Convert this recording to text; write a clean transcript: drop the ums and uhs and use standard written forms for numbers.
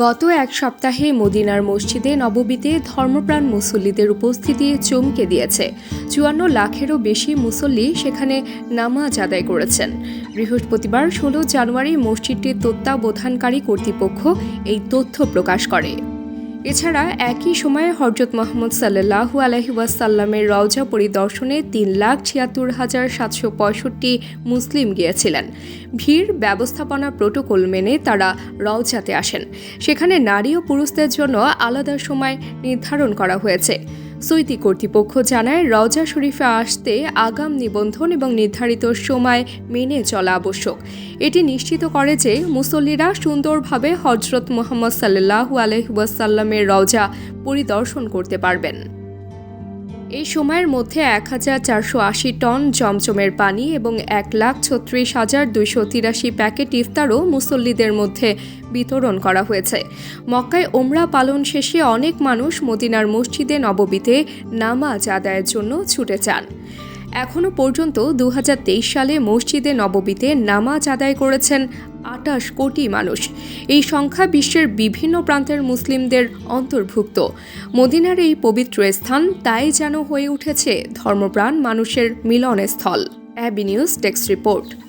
গত এক সপ্তাহে মদিনার মসজিদে নববীতে ধর্মপ্রাণ মুসল্লিদের উপস্থিতি চমকে দিয়েছে। ৫৪ লাখেরও বেশি মুসল্লি সেখানে নামাজ আদায় করেছেন। বৃহস্পতিবার ১৬ জানুয়ারি মসজিদটির তত্ত্বাবধানকারী কর্তৃপক্ষ এই তথ্য প্রকাশ করে। এছাড়া একই সময়ে হযরত মুহাম্মদ সাল্লাল্লাহু আলাইহি ওয়াসাল্লামের রওজা পরিদর্শনে ৩,৭৬,৭৬৫ মুসলিম গিয়েছিলেন। ভিড় ব্যবস্থাপনা প্রোটোকল মেনে তারা রওজাতে আসেন। সেখানে নারী ও পুরুষদের জন্য আলাদা সময় নির্ধারণ করা হয়েছে। সৌদি কর্তৃপক্ষ জানায়, রওজা শরীফে আসতে আগাম নিবন্ধন এবং নির্ধারিত সময় মেনে চলা আবশ্যক। এটি নিশ্চিত করে যে মুসল্লিরা সুন্দরভাবে হযরত মুহাম্মদ সাল্লাল্লাহু আলাইহি ওয়াসাল্লামের রওজা পরিদর্শন করতে পারবেন। এই সময়ের মধ্যে ১,৪৮০ টন জমজমের পানি এবং ১,৩৬,২৮৩ প্যাকেট ইফতারও মুসল্লিদের মধ্যে বিতরণ করা হয়েছে। মক্কায় ওমরা পালন শেষে অনেক মানুষ মদিনার মসজিদে নববীতে নামাজ আদায়ের জন্য ছুটে যান। এখনও পর্যন্ত ২০২৩ সালে মসজিদে নববীতে নামাজ আদায় করেছেন ২৮ কোটি মানুষ। এই সংখ্যা বিশ্বের বিভিন্ন প্রান্তের মুসলিমদের অন্তর্ভুক্ত। মদিনার এই পবিত্র স্থান তাই যেন হয়ে উঠেছে ধর্মপ্রাণ মানুষের মিলনস্থল। AB news desk report.